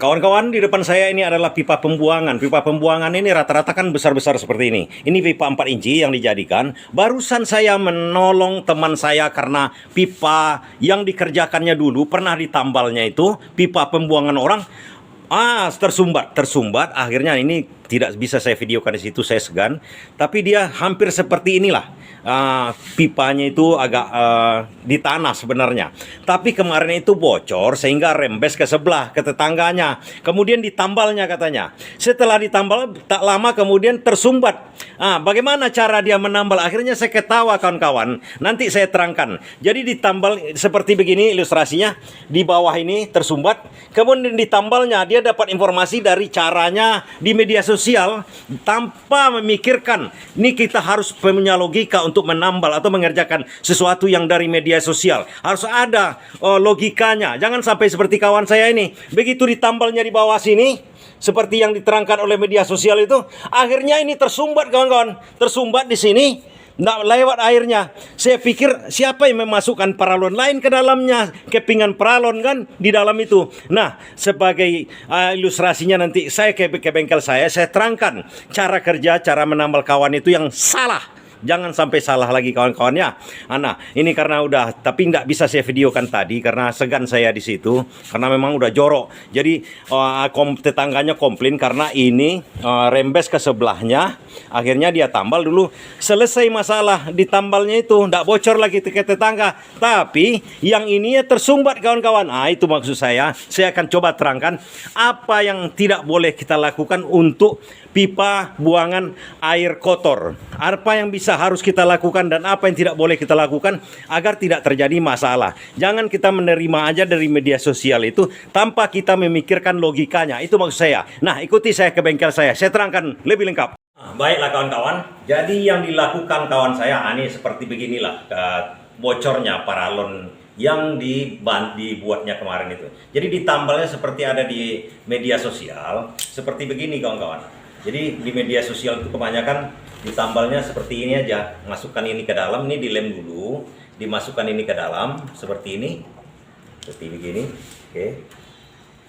Kawan-kawan, di depan saya ini adalah pipa pembuangan. Pipa pembuangan ini rata-rata kan besar-besar seperti ini. Ini pipa 4 inci yang dijadikan. Barusan saya menolong teman saya karena pipa yang dikerjakannya dulu pernah ditambalnya itu pipa pembuangan orang. Tersumbat. Akhirnya ini tidak bisa saya videokan di situ, saya segan. Tapi dia hampir seperti inilah. Pipanya itu agak di tanah sebenarnya. Tapi kemarin itu bocor sehingga rembes ke sebelah, ke tetangganya. Kemudian ditambalnya katanya. Setelah ditambal tak lama kemudian tersumbat. Bagaimana cara dia menambal? Akhirnya saya ketawa kawan-kawan. Nanti saya terangkan. Jadi ditambal seperti begini ilustrasinya. Di bawah ini tersumbat. Kemudian ditambalnya dia dapat informasi dari caranya di media sosial tanpa memikirkan ini kita harus punya logika untuk menambal atau mengerjakan sesuatu yang dari media sosial. Harus ada logikanya. Jangan sampai seperti kawan saya ini. Begitu ditambalnya di bawah sini, seperti yang diterangkan oleh media sosial itu, akhirnya ini tersumbat kawan-kawan. Tersumbat di sini. Nggak lewat airnya. Saya pikir siapa yang memasukkan paralon lain ke dalamnya, kepingan paralon kan di dalam itu. Nah, sebagai ilustrasinya nanti saya ke bengkel saya terangkan cara kerja, cara menambal kawan itu yang salah. Jangan sampai salah lagi kawan-kawannya. Nah, ini karena udah, tapi nggak bisa saya videokan tadi karena segan saya di situ, karena memang udah jorok. Jadi tetangganya komplain karena ini rembes ke sebelahnya. Akhirnya dia tambal dulu. Selesai masalah ditambalnya itu, nggak bocor lagi ke tetangga. Tapi yang ini ya tersumbat kawan-kawan. Itu maksud saya. Saya akan coba terangkan apa yang tidak boleh kita lakukan untuk pipa buangan air kotor. Apa yang harus kita lakukan dan apa yang tidak boleh kita lakukan agar tidak terjadi masalah. Jangan kita menerima aja dari media sosial itu tanpa kita memikirkan logikanya. Itu maksud saya. Nah, ikuti saya ke bengkel saya terangkan lebih lengkap. Baiklah kawan-kawan. Jadi yang dilakukan kawan saya ini seperti beginilah bocornya paralon yang dibuatnya kemarin itu. Jadi ditambalnya seperti ada di media sosial, seperti begini kawan-kawan. Jadi di media sosial itu kebanyakan ditambalnya seperti ini aja. Masukkan ini ke dalam, ini dilem dulu, dimasukkan ini ke dalam seperti ini. Seperti begini. Oke.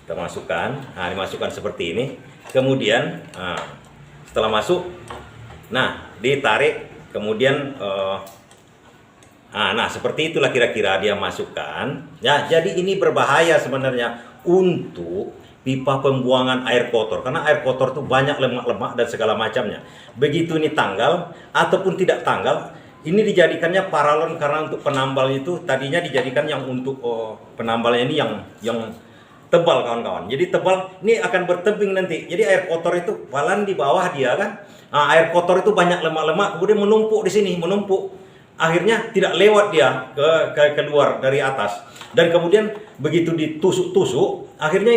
Kita masukkan. Dimasukkan seperti ini. Kemudian setelah masuk, ditarik, kemudian seperti itulah kira-kira dia masukkan. Ya, jadi ini berbahaya sebenarnya untuk pipa pembuangan air kotor, karena air kotor itu banyak lemak-lemak dan segala macamnya. Begitu ini tanggal ataupun tidak tanggal, ini dijadikannya paralon karena untuk penambal itu tadinya dijadikan yang untuk penambalnya ini yang tebal kawan-kawan. Jadi tebal ini akan bertebing nanti. Jadi air kotor itu balan di bawah dia kan. Air kotor itu banyak lemak-lemak kemudian menumpuk di sini, menumpuk. Akhirnya tidak lewat dia ke keluar dari atas. Dan kemudian begitu ditusuk-tusuk, akhirnya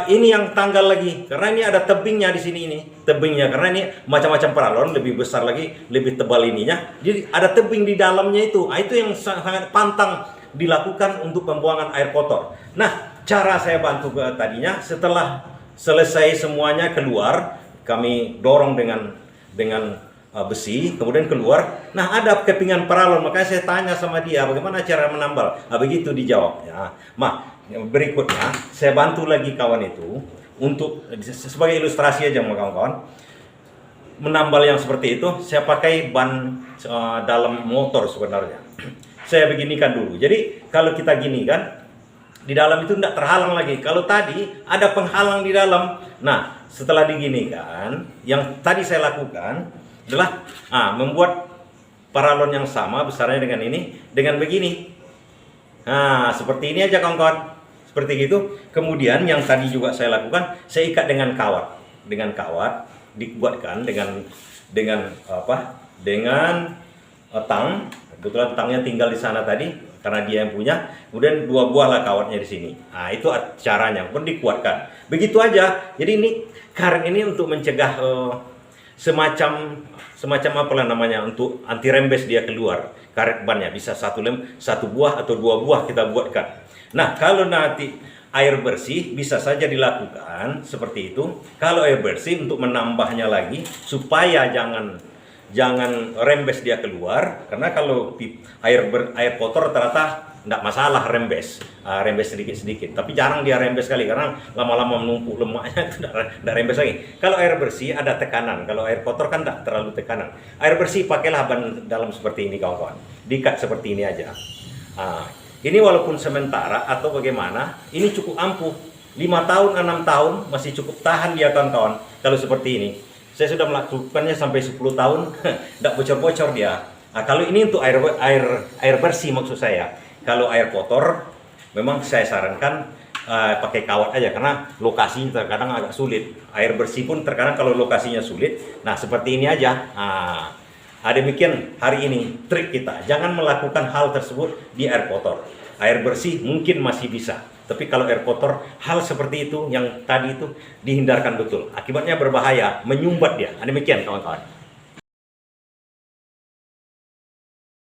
ini yang tanggal lagi karena ini ada tebingnya di sini, ini tebingnya karena ini macam-macam paralon lebih besar lagi, lebih tebal ininya. Jadi ada tebing di dalamnya itu. Itu yang sangat pantang dilakukan untuk pembuangan air kotor. Nah, cara saya bantu tadinya setelah selesai semuanya keluar, kami dorong dengan besi, kemudian keluar. Nah, ada kepingan paralon, makanya saya tanya sama dia bagaimana cara menambal. Begitu dijawab ya. Berikutnya saya bantu lagi kawan itu untuk sebagai ilustrasi aja kawan-kawan menambal yang seperti itu. Saya pakai ban dalam motor sebenarnya. Saya beginikan dulu. Jadi kalau kita gini kan di dalam itu tidak terhalang lagi. Kalau tadi ada penghalang di dalam. Nah, setelah diginikan, yang tadi saya lakukan adalah membuat paralon yang sama besarnya dengan ini, dengan begini. Seperti ini aja kawan-kawan. Seperti gitu. Kemudian yang tadi juga saya lakukan, saya ikat dengan kawat. Dengan kawat dibuatkan dengan tang. Kebetulan tangnya tinggal di sana tadi karena dia yang punya. Kemudian 2 buah lah kawatnya di sini. Itu caranya, pun dikuatkan. Begitu aja. Jadi ini karet ini untuk mencegah semacam apalah namanya, untuk anti rembes dia keluar. Karet bannya bisa 1 buah atau 2 buah kita buatkan. Nah, kalau nanti air bersih bisa saja dilakukan seperti itu. Kalau air bersih untuk menambahnya lagi supaya jangan rembes dia keluar, karena kalau air kotor rata-rata enggak masalah rembes, rembes sedikit-sedikit. Tapi jarang dia rembes sekali karena lama-lama menumpuk lemaknya itu enggak rembes lagi. Kalau air bersih ada tekanan, kalau air kotor kan enggak terlalu tekanan. Air bersih pakailah ban dalam seperti ini kawan-kawan. Diikat seperti ini aja. Ini walaupun sementara atau bagaimana, ini cukup ampuh. 5 tahun, 6 tahun masih cukup tahan dia kawan-kawan. Kalau seperti ini, saya sudah melakukannya sampai 10 tahun, tidak bocor-bocor dia. Nah, kalau ini untuk air bersih maksud saya. Kalau air kotor, memang saya sarankan pakai kawat aja karena lokasinya terkadang agak sulit. Air bersih pun terkadang kalau lokasinya sulit. Nah, seperti ini aja. Demikian hari ini trik kita. Jangan melakukan hal tersebut di air kotor. Air bersih mungkin masih bisa. Tapi kalau air kotor, hal seperti itu yang tadi itu dihindarkan betul. Akibatnya berbahaya, menyumbat dia. Demikian kawan-kawan.